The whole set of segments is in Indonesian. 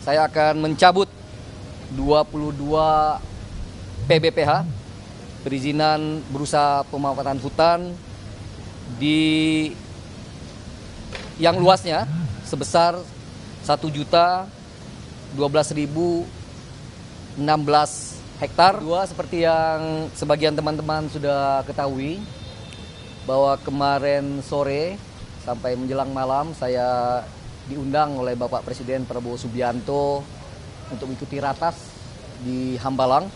saya akan mencabut 22 PBPH, perizinan berusaha pemanfaatan hutan di yang luasnya sebesar 1.012.016 hektar. Dua, seperti yang sebagian teman-teman sudah ketahui, bahwa kemarin sore sampai menjelang malam saya diundang oleh Bapak Presiden Prabowo Subianto untuk mengikuti ratas di Hambalang.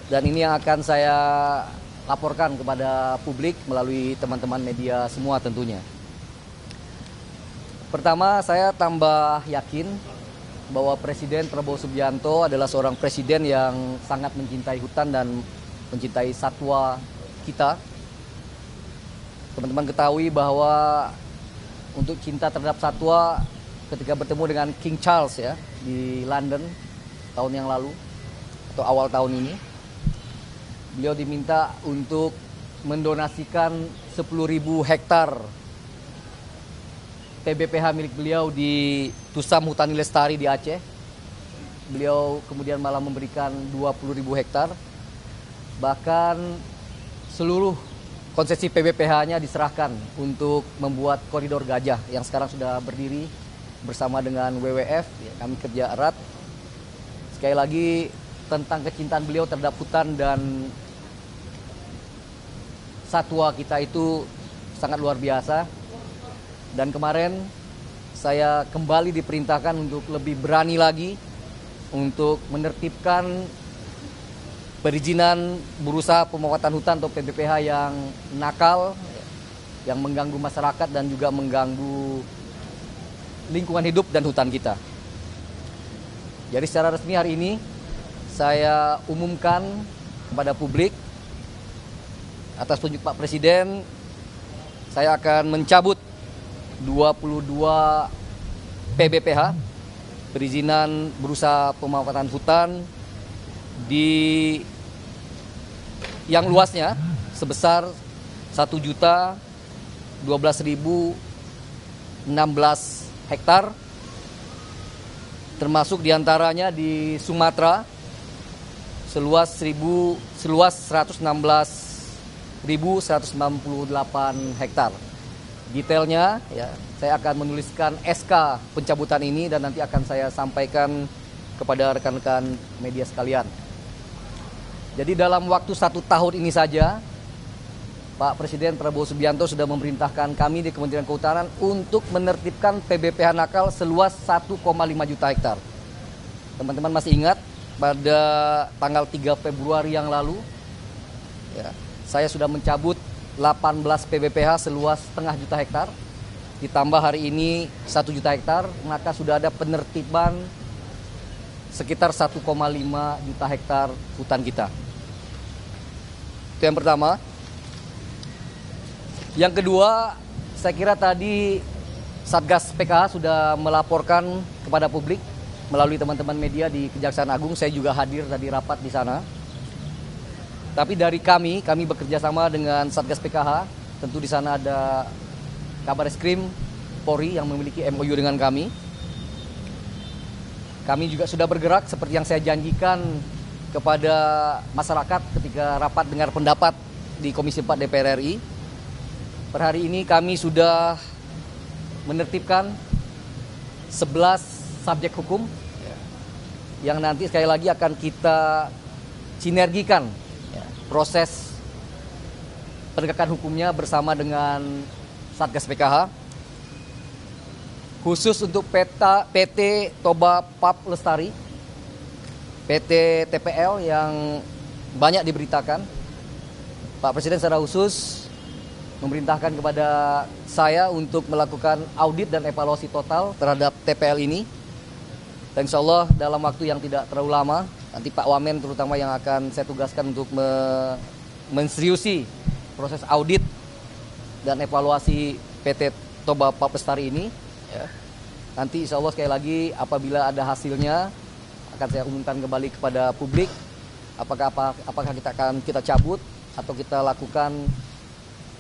Dan ini yang akan saya laporkan kepada publik melalui teman-teman media semua tentunya. Pertama, saya tambah yakin bahwa Presiden Prabowo Subianto adalah seorang presiden yang sangat mencintai hutan dan mencintai satwa kita. Teman-teman ketahui bahwa untuk cinta terhadap satwa, ketika bertemu dengan King Charles ya di London tahun yang lalu atau awal tahun ini, beliau diminta untuk mendonasikan 10.000 hektar PBPH milik beliau di Tusam Hutani Lestari di Aceh. Beliau kemudian malah memberikan 20.000 hektar. Bahkan seluruh konsesi PBPH-nya diserahkan untuk membuat koridor gajah yang sekarang sudah berdiri bersama dengan WWF. Kami kerja erat. Sekali lagi tentang kecintaan beliau terhadap hutan dan satwa kita itu sangat luar biasa. Dan kemarin saya kembali diperintahkan untuk lebih berani lagi untuk menertibkan perizinan berusaha pemanfaatan hutan atau PBPH yang nakal, yang mengganggu masyarakat dan juga mengganggu lingkungan hidup dan hutan kita. Jadi secara resmi hari ini saya umumkan kepada publik atas tunjuk Pak Presiden, saya akan mencabut 22 PBPH, perizinan berusaha pemanfaatan hutan di yang luasnya sebesar 1.012.016 hektar, termasuk diantaranya di Sumatera seluas 116.198 hektar. Detailnya ya, saya akan menuliskan SK pencabutan ini dan nanti akan saya sampaikan kepada rekan-rekan media sekalian. Jadi dalam waktu 1 tahun ini saja, Pak Presiden Prabowo Subianto sudah memerintahkan kami di Kementerian Kehutanan untuk menertibkan PBPH nakal seluas 1,5 juta hektar. Teman-teman masih ingat pada tanggal 3 Februari yang lalu, ya, saya sudah mencabut 18 PBPH seluas setengah juta hektar, ditambah hari ini 1 juta hektar, maka sudah ada penertiban sekitar 1,5 juta hektar hutan kita. Itu yang pertama. Yang kedua, saya kira tadi Satgas PKH sudah melaporkan kepada publik melalui teman-teman media di Kejaksaan Agung. Saya juga hadir tadi rapat di sana. Tapi dari kami bekerja sama dengan Satgas PKH, tentu di sana ada Kabareskrim Polri yang memiliki MOU dengan kami. Kami juga sudah bergerak seperti yang saya janjikan kepada masyarakat ketika rapat dengar pendapat di Komisi 4 DPR RI. Per hari ini kami sudah menertibkan 11 subjek hukum yang nanti sekali lagi akan kita sinergikan proses penegakan hukumnya bersama dengan Satgas PKH. Khusus untuk PT Toba Pap Lestari, PT TPL yang banyak diberitakan, Pak Presiden secara khusus memerintahkan kepada saya untuk melakukan audit dan evaluasi total terhadap TPL ini. Dan insya Allah dalam waktu yang tidak terlalu lama, nanti Pak Wamen terutama yang akan saya tugaskan untuk menseriusi proses audit dan evaluasi PT Toba Pap Lestari ini. Ya. Nanti insya Allah sekali lagi apabila ada hasilnya akan saya umumkan kembali kepada publik apakah kita cabut atau kita lakukan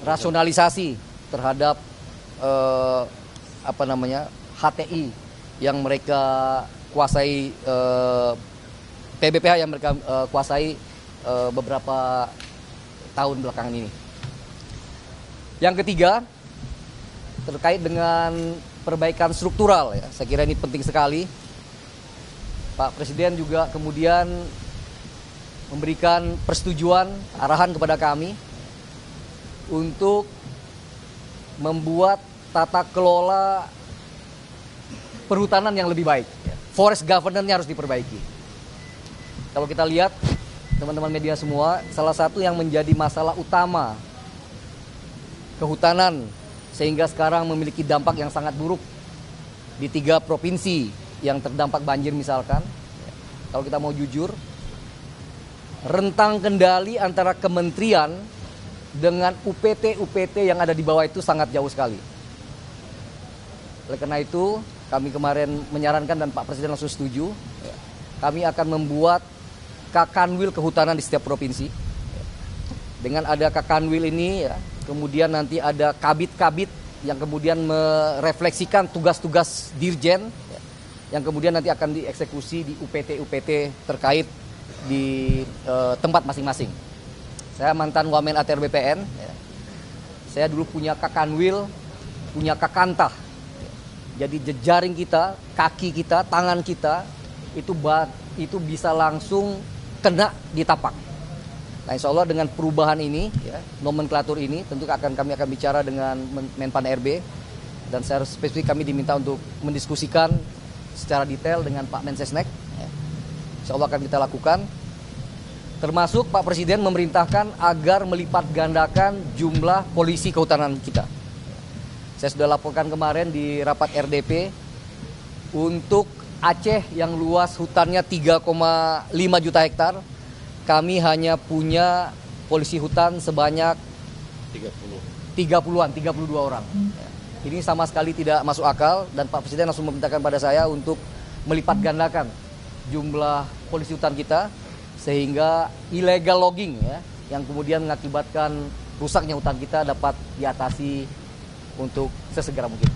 rasionalisasi terhadap HTI yang mereka kuasai, PBPH yang mereka kuasai beberapa tahun belakangan ini. Yang ketiga, terkait dengan perbaikan struktural, ya, saya kira ini penting sekali. Pak Presiden juga kemudian memberikan persetujuan, arahan kepada kami untuk membuat tata kelola perhutanan yang lebih baik. Forest governance-nya harus diperbaiki. Kalau kita lihat, teman-teman media semua, salah satu yang menjadi masalah utama kehutanan sehingga sekarang memiliki dampak yang sangat buruk di 3 provinsi yang terdampak banjir misalkan. Kalau kita mau jujur, rentang kendali antara kementerian dengan UPT yang ada di bawah itu sangat jauh sekali. Oleh karena itu, kami kemarin menyarankan dan Pak Presiden langsung setuju, kami akan membuat Kakanwil kehutanan di setiap provinsi. Dengan ada Kakanwil ini, ya, kemudian nanti ada kabit-kabit yang kemudian merefleksikan tugas-tugas dirjen, ya, yang kemudian nanti akan dieksekusi di UPT terkait di tempat masing-masing. Saya mantan Wamen ATR BPN, ya. Saya dulu punya Kakanwil, punya Kakantah. Jadi jejaring kita, kaki kita, tangan kita itu bisa langsung kena di tapak. Nah, insya Allah dengan perubahan ini, ya, nomenklatur ini, tentu kami akan bicara dengan Menpan RB, dan secara spesifik kami diminta untuk mendiskusikan secara detail dengan Pak Mensesnek. Ya. Insya Allah akan kita lakukan. Termasuk Pak Presiden memerintahkan agar melipat gandakan jumlah polisi kehutanan kita. Saya sudah laporkan kemarin di rapat RDP untuk Aceh yang luas hutannya 3,5 juta hektar, kami hanya punya polisi hutan sebanyak 32 orang. Ini sama sekali tidak masuk akal dan Pak Presiden langsung memerintahkan pada saya untuk melipat gandakan jumlah polisi hutan kita sehingga illegal logging, ya, yang kemudian mengakibatkan rusaknya hutan kita dapat diatasi untuk sesegera mungkin.